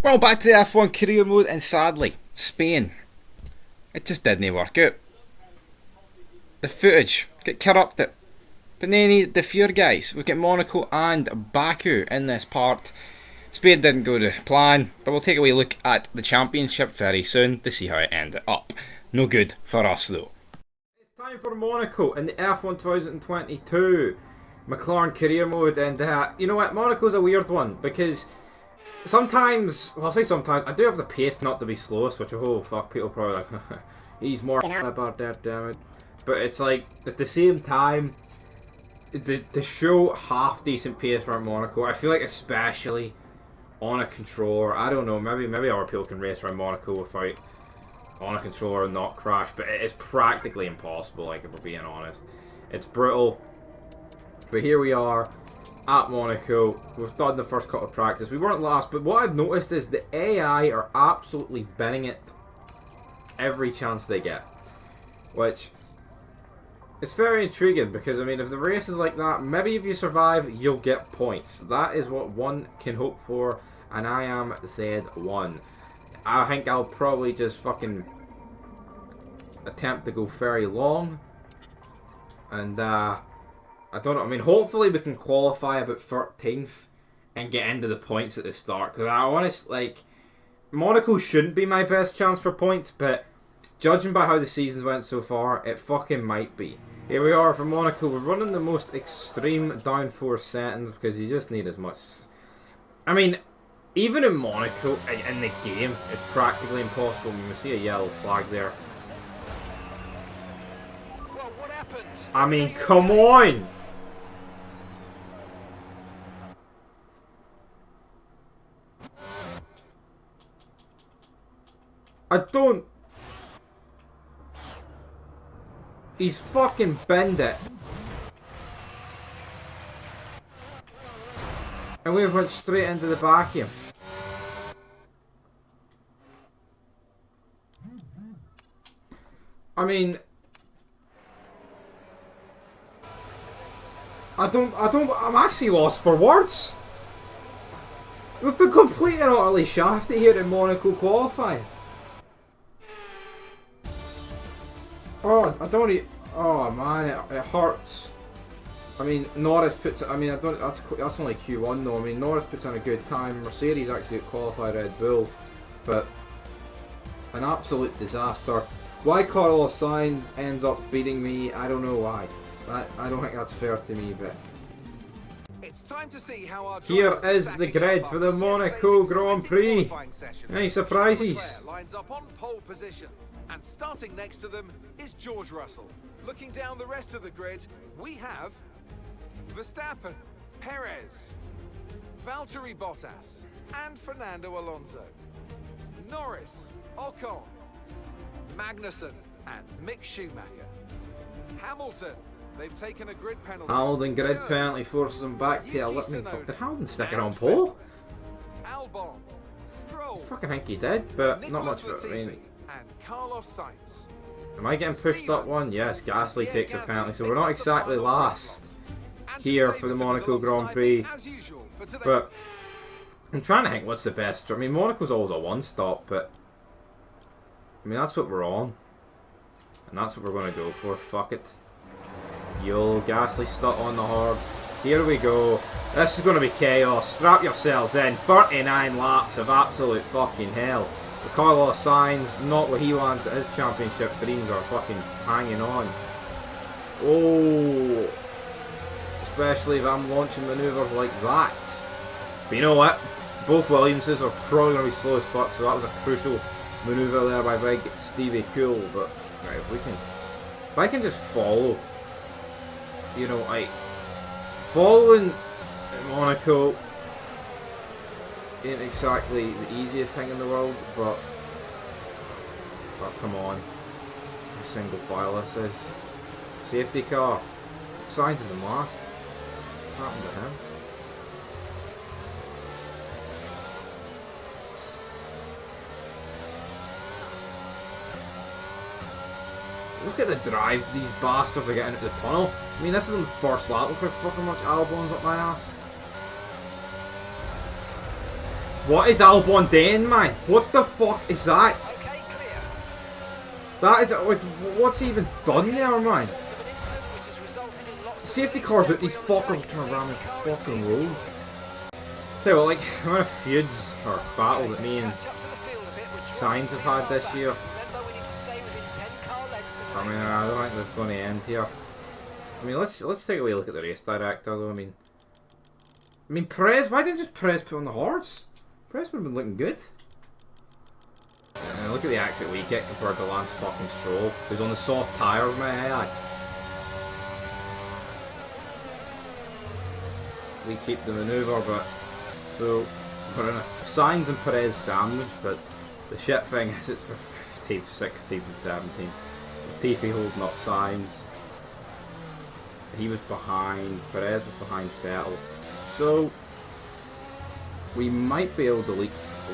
Well, back to the F1 career mode, and sadly, Spain. It just didn't work out. The footage got corrupted. But then the fear guys, we've got Monaco and Baku in this part. Spain didn't go to plan, but we'll take a wee look at the championship very soon to see how it ended up. No good for us though. It's time for Monaco in the F1 2022 Mclaren career mode, and you know what, Monaco's a weird one because sometimes, well, I say sometimes, I do have the pace not to be slowest, which, oh fuck, people probably like, he's more about that, damn it. But it's like, at the same time, to show half decent pace for Monaco, I feel like especially on a controller, I don't know, maybe other people can race around Monaco without on a controller and not crash, but it's practically impossible, like, if we're being honest. It's brutal. But here we are at Monaco. We've done the first cut of practice. We weren't last, but what I've noticed is the AI are absolutely binning it every chance they get, which is very intriguing because, I mean, if the race is like that, maybe if you survive, you'll get points. That is what one can hope for, and I am Z1. I think I'll probably just fucking attempt to go very long, and I don't know, I mean, hopefully we can qualify about 13th and get into the points at the start, because I honestly, like, Monaco shouldn't be my best chance for points, but judging by how the seasons went so far, it fucking might be. Here we are for Monaco. We're running the most extreme downforce settings because you just need as much. I mean, even in Monaco, in the game, it's practically impossible. We see a yellow flag there. Well, what happened? I mean, come on! I don't... He's fucking bend it. And we went straight into the back of him. I mean... I'm actually lost for words. We've been completely and utterly shafted here in Monaco qualifying. Oh, I don't even... Oh man, it hurts. I mean, Norris puts... I mean, I don't... That's only Q1 though. I mean, Norris puts on a good time. Mercedes actually qualified Red Bull. But an absolute disaster. Why Carlos Sainz ends up beating me, I don't know why. I don't think that's fair to me, but... It's time to see how our Here is the grid for the Monaco Grand Prix. Any surprises? Lines up on pole position. And starting next to them is George Russell. Looking down the rest of the grid, we have Verstappen, Perez, Valtteri Bottas, and Fernando Alonso. Norris, Ocon, Magnussen, and Mick Schumacher. Hamilton, they've taken a grid penalty. Hamilton grid penalty forces him back to a lip. Did Hamilton stick it on pole? Albon, Stroll, I fucking think he did, but not much of it. I mean, and Carlos Sainz. am I getting pushed up one? Yes, Gasly takes a penalty, so we're not exactly last here for the Monaco Grand Prix. But I'm trying to think what's the best. I mean, Monaco's always a one-stop, but I mean, that's what we're on. And that's what we're going to go for. Fuck it. Yo, Gasly stuck on the hard. Here we go. This is going to be chaos. Strap yourselves in. 39 laps of absolute fucking hell. Carlos Sainz, not what he wants at his championship dreams, are fucking hanging on. Oh, especially if I'm launching manoeuvres like that. But you know what? Both Williamses are probably going to be slow as fuck, so that was a crucial manoeuvre there by big Stevie Cool. But right, if I can just follow, you know, like following Monaco ain't exactly the easiest thing in the world, but come on, a single file this is. Safety car. Sainz is in last. What happened to him? Look at the drive these bastards are getting into the tunnel. I mean, this is on the first lap. Look how fucking much Albon's up my ass. What is Albon doing, man? What the fuck is that? Okay, clear. That is... What's he even done there, man? Safety cars out these fuckers trying to ram the fucking road. Hey, well, like, amount of feuds or battle that me and Sainz have had this year. I mean, I don't think that's going to end here. I mean, let's take a wee look at the race director, though. I mean, Perez. Why didn't just Perez put on the hards? Perez would have been looking good. Look at the exit we get compared to Lance fucking Stroll, who's on the soft tyres, man. We keep the manoeuvre, but so we're in a Sainz and Perez sandwich. But the shit thing is, it's for 15th, 16th, and 17th. Latifi holding up Sainz. He was behind. Perez was behind Vettel. So we might be able to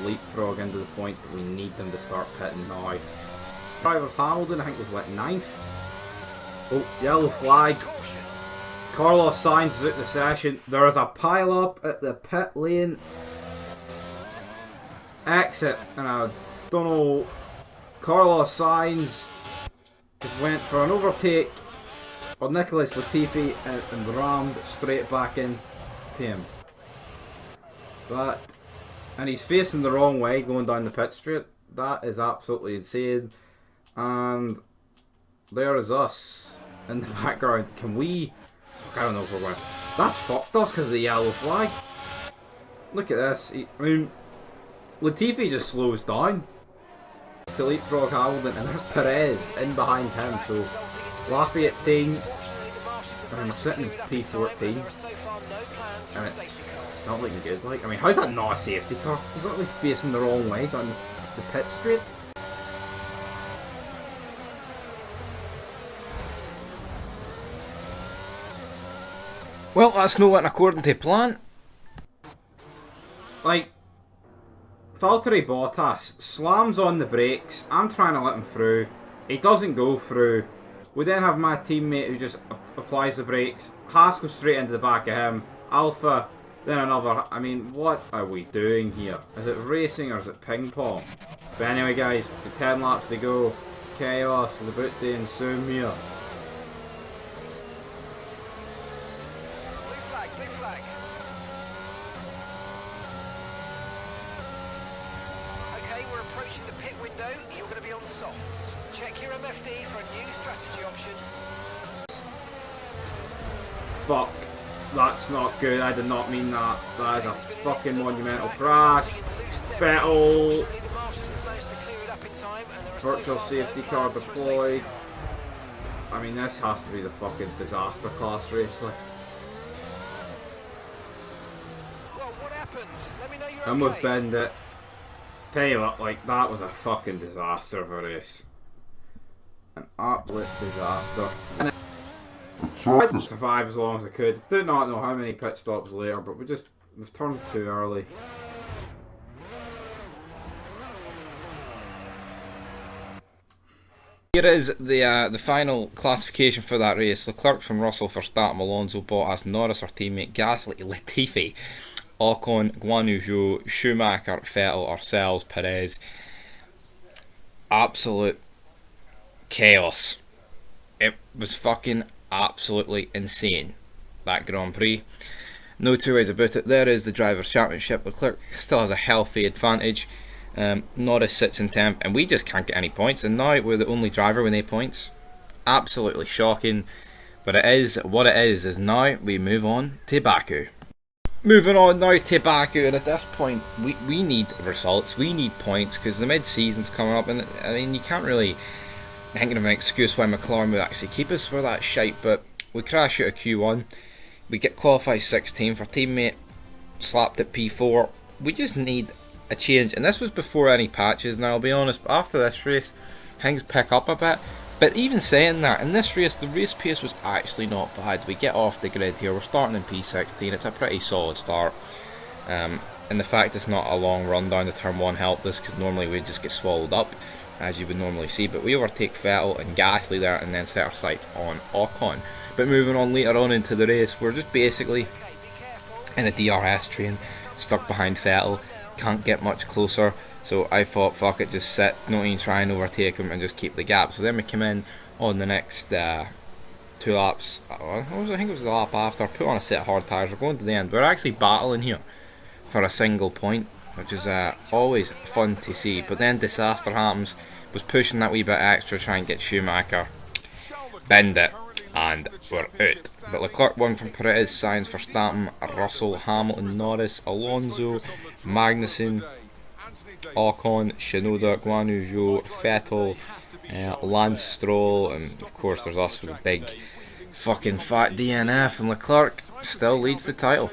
leapfrog into the point that we need them to start pitting now. Driver's Hamilton, I think, was what, 9th? Oh, yellow flag. Carlos Sainz is out the session. There is a pile up at the pit lane exit, and I don't know. Carlos Sainz just went for an overtake on Nicholas Latifi and rammed straight back in to him. And he's facing the wrong way going down the pit straight. That is absolutely insane. And there is us in the background. Can we... I don't know if we're winning. That's fucked us because of the yellow flag. Look at this. I mean, Latifi just slows down to leapfrog Hamilton, and there's Perez in behind him. So Lafay at 10, and we're sitting in P14, and it's not looking good. Like, I mean, how's that not a safety car? He's literally facing the wrong way down the pit straight. Well, that's not went according to plan. Like, Valtteri Bottas slams on the brakes. I'm trying to let him through. He doesn't go through. We then have my teammate who just applies the brakes. Haas goes straight into the back of him. Alpha, then another. I mean, what are we doing here? Is it racing or is it ping pong? But anyway, guys, the 10 laps to go. Chaos is about to ensue here. Okay, we're approaching the pit window. You're going to be on softs. Check your MFD for a new strategy option. Fuck. That's not good. I did not mean that. That is a fucking monumental crash. Vettel. Virtual safety car deployed. I mean, this has to be the fucking disaster class race. Like. Well, what happened? Let me know you're And okay. we've been it. Tell you what, like, that was a fucking disaster of a race. An absolute disaster. And I tried to survive as long as I could. Did not know how many pit stops later, but we've turned too early. Here is the final classification for that race. Leclerc from Russell, Verstappen, Alonso, Bottas, Norris, our teammate, Gasly, Latifi, Ocon, Guan Yu Zhou, Schumacher, Vettel, ourselves, Perez. Absolute chaos. It was fucking absolutely insane, that Grand Prix. No two ways about it. There is the Drivers' Championship. Leclerc still has a healthy advantage. Norris sits in 10th, and we just can't get any points. And now we're the only driver with 8 points. Absolutely shocking. But it is what it is now we move on to Baku. Moving on now to Baku, and at this point we need results, we need points, because the mid-season's coming up, and I mean, you can't really think of an excuse why Mclaren would actually keep us for that shite. But we crash out of Q1, we get qualified 16th, our teammate slapped at P4. We just need a change, and this was before any patches. Now I'll be honest, after this race things pick up a bit, but even saying that, in this race the race pace was actually not bad. We get off the grid here, we're starting in P16, it's a pretty solid start, and the fact it's not a long run down to turn 1 helped us, because normally we'd just get swallowed up as you would normally see. But we overtake Vettel and Gasly there, and then set our sights on Ocon. But moving on later on into the race, we're just basically in a DRS train, stuck behind Vettel. can't get much closer. So I thought, fuck it, just sit, not even try and overtake him and just keep the gap. So then we come in on the next 2 laps. I think it was the lap after. Put on a set of hard tyres. We're going to the end. We're actually battling here for a single point, which is always fun to see. But then disaster happens. Was pushing that wee bit extra, try and get Schumacher. Bend it, and we're out. But Leclerc won from Perez, Sainz, Verstappen, Russell, Hamilton, Norris, Alonso, Magnussen, Ocon, Shinoda, Guanyu Zhou, Vettel, Lance Stroll, and of course there's us with a big fucking fat DNF, and Leclerc still leads the title.